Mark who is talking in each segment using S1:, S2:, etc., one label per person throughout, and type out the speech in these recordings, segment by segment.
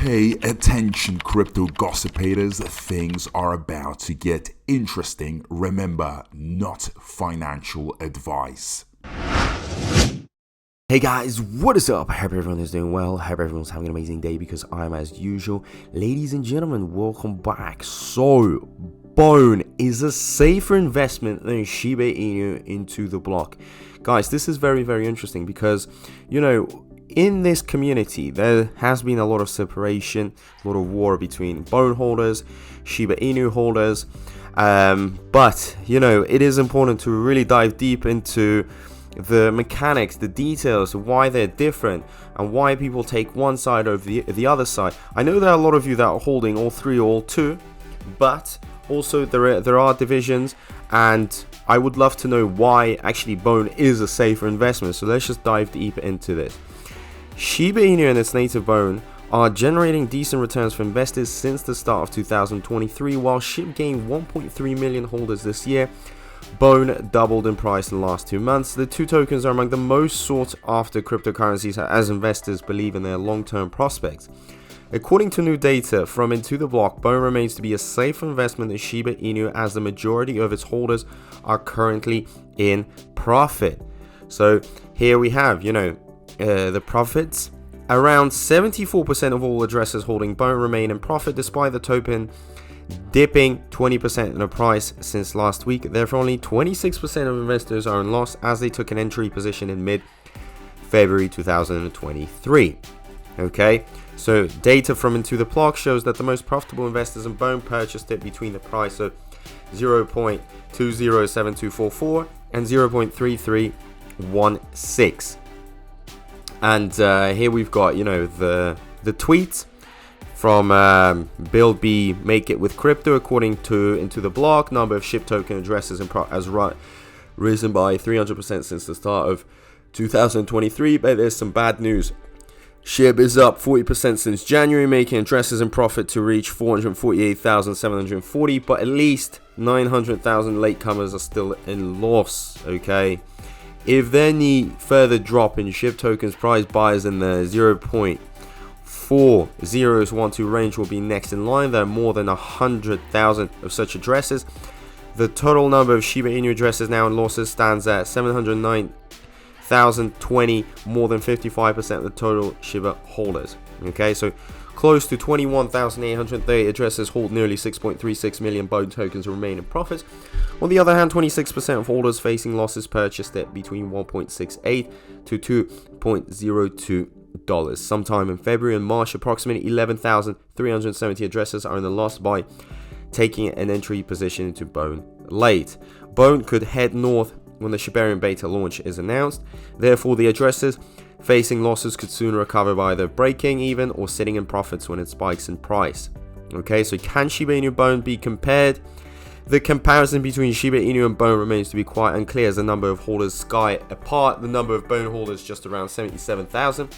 S1: Hey, attention crypto gossipators, things are about to get interesting. Remember, not financial advice.
S2: Hey guys, what is up? I hope everyone is doing well. I hope everyone's having an amazing day because I'm as usual. Ladies and gentlemen, welcome back. So, Bone is a safer investment than Shiba Inu into the block. Guys, this is very, very interesting because, in this community, there has been a lot of separation, a lot of war between Bone holders, Shiba Inu holders. But it is important to really dive deep into the mechanics, the details, why they're different, and why people take one side over the other side. I know there are a lot of you that are holding all three or all two, but also there are divisions, and I would love to know why actually Bone is a safer investment. So let's just dive deep into this. Shiba Inu and its native Bone are generating decent returns for investors since the start of 2023, while SHIB gained 1.3 million holders this year. Bone doubled in price in the last 2 months. The two tokens are among the most sought after cryptocurrencies as investors believe in their long-term prospects. According to new data from IntoTheBlock, Bone remains to be a safer investment than Shiba Inu as the majority of its holders are currently in profit. So here we have, the profits. Around 74% of all addresses holding Bone remain in profit despite the token dipping 20% in the price since last week. Therefore, only 26% of investors are in loss as they took an entry position in mid-February 2023. Okay, so data from IntoTheBlock shows that the most profitable investors in Bone purchased it between the price of 0.207244 and 0.3316. And here we've got, the tweet from Bill B. Make It With Crypto. According to IntoTheBlock, number of SHIB token addresses has risen by 300% since the start of 2023. But there's some bad news. SHIB is up 40% since January, making addresses in profit to reach 448,740. But at least 900,000 latecomers are still in loss. Okay. If there any further drop in SHIB tokens price, buyers in the 0.4012 range will be next in line. There are more than 100,000 of such addresses. The total number of Shiba Inu addresses now in losses stands at 709,020, more than 55% of the total Shiba holders. Okay, so close to 21,830 addresses hold nearly 6.36 million Bone tokens remain in profit. On the other hand, 26% of holders facing losses purchased it between 1.68 to 2.02 sometime in February and March. Approximately 11,370 addresses are in the loss by taking an entry position into Bone late. Bone could head north when the SHIBARIUM beta launch is announced. Therefore, the addresses facing losses could soon recover by either breaking even or sitting in profits when it spikes in price. Okay, so can Shiba Inu Bone be compared? The comparison between Shiba Inu and Bone remains to be quite unclear as the number of holders sky apart. The number of Bone holders just around 77,000,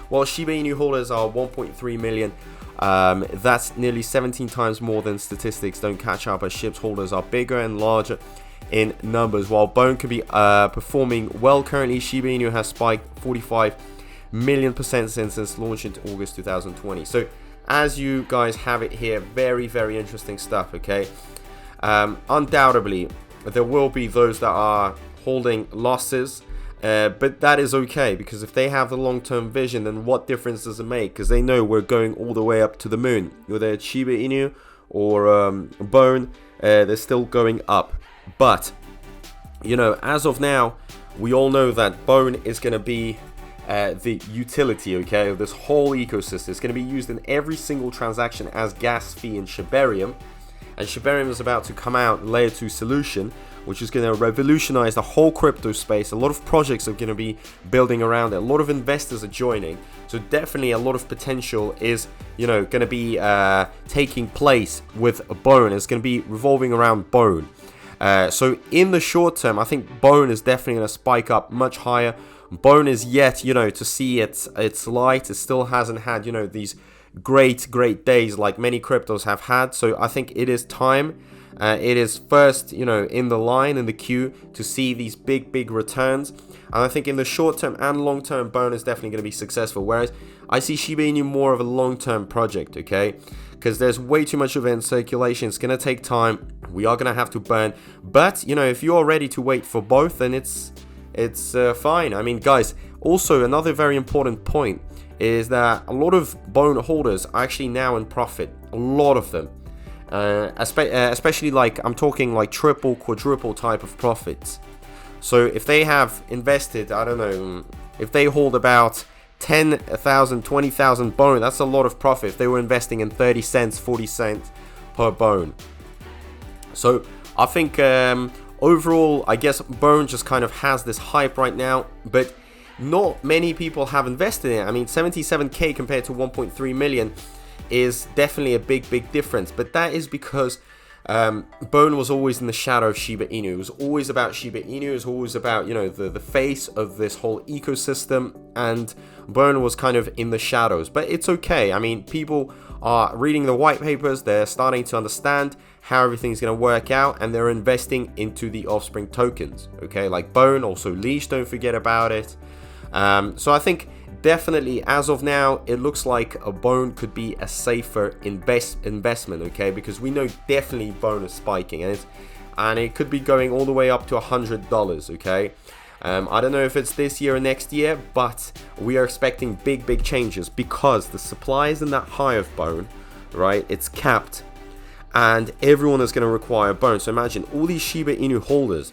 S2: while Shiba Inu holders are 1.3 million. That's nearly 17 times more than statistics don't catch up, as SHIB's holders are bigger and larger in numbers. While Bone could be performing well currently, Shiba Inu has spiked 45 million % since its launch in August 2020. So as you guys have it here, very, very interesting stuff. Okay, undoubtedly there will be those that are holding losses, but that is okay, because if they have the long-term vision, then what difference does it make? Because they know we're going all the way up to the moon. Whether it's Shiba Inu or Bone, they're still going up. But as of now, we all know that Bone is going to be the utility, okay, of this whole ecosystem. It's going to be used in every single transaction as gas fee in SHIBARIUM. And SHIBARIUM is about to come out layer 2 solution, which is going to revolutionize the whole crypto space. A lot of projects are going to be building around it. A lot of investors are joining. So definitely a lot of potential is, going to be taking place with Bone. It's going to be revolving around Bone. So in the short term, I think Bone is definitely going to spike up much higher. Bone is yet, to see its light. It still hasn't had, these great days like many cryptos have had. So I think it is time. It is first, in the line, in the queue to see these big returns. And I think in the short term and long term, Bone is definitely going to be successful. Whereas I see Shiba Inu more of a long-term project, okay? Because there's way too much of it in circulation. It's going to take time. We are going to have to burn. But, you know, if you're ready to wait for both, then it's fine. I mean, guys, also another very important point is that a lot of bone holders are actually now in profit. A lot of them. Especially like, I'm talking like triple, quadruple type of profits. So if they have invested, I don't know, if they hold about 10,000, 20,000 bone, that's a lot of profit if they were investing in 30 cents, 40 cents per bone. So I think overall, I guess bone just kind of has this hype right now, but not many people have invested in it. I mean, 77k compared to 1.3 million is definitely a big difference, but that is because bone was always in the shadow of Shiba Inu. It was always about Shiba Inu. It was always about, you know, the face of this whole ecosystem, and bone was kind of in the shadows. But it's okay. I mean, people are reading the white papers. They're starting to understand how everything's going to work out, and they're investing into the offspring tokens. Okay, like bone, also leash. Don't forget about it. So I think definitely, as of now, it looks like a bone could be a safer investment, okay? Because we know definitely bone is spiking, and it could be going all the way up to $100, okay? I don't know if it's this year or next year, but we are expecting big changes because the supply isn't that high of bone, right? It's capped, and everyone is going to require bone. So imagine all these Shiba Inu holders,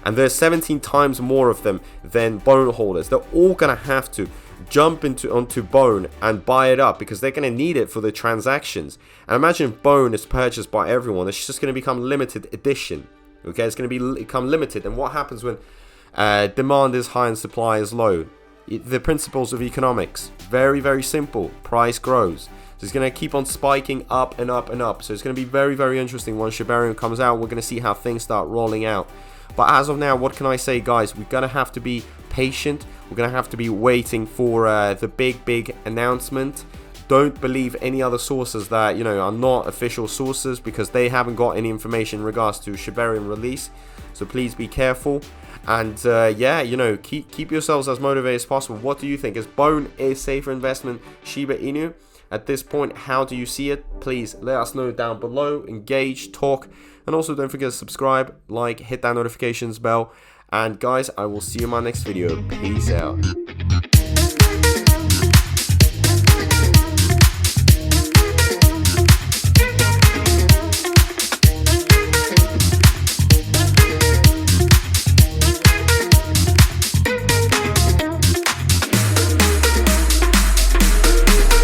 S2: and there's 17 times more of them than bone holders. They're all going to have to jump onto bone and buy it up because they're going to need it for the transactions. And imagine if bone is purchased by everyone, it's just going to become limited edition. Okay, it's going to become limited. And what happens when demand is high and supply is low? The principles of economics, very simple. Price grows. So it's going to keep on spiking up and up and up. So it's going to be very interesting when SHIBARIUM comes out. We're going to see how things start rolling out. But as of now, what can I say, guys? We're going to have to be patient. We're going to have to be waiting for the big announcement. Don't believe any other sources that, you know, are not official sources, because they haven't got any information in regards to SHIBARIUM release. So please be careful. And yeah, you know, keep yourselves as motivated as possible. What do you think? Is bone a safer investment, Shiba Inu? At this point, how do you see it? Please let us know down below. Engage, talk, and also don't forget to subscribe, like, hit that notifications bell. And guys, I will see you in my next video. Peace out.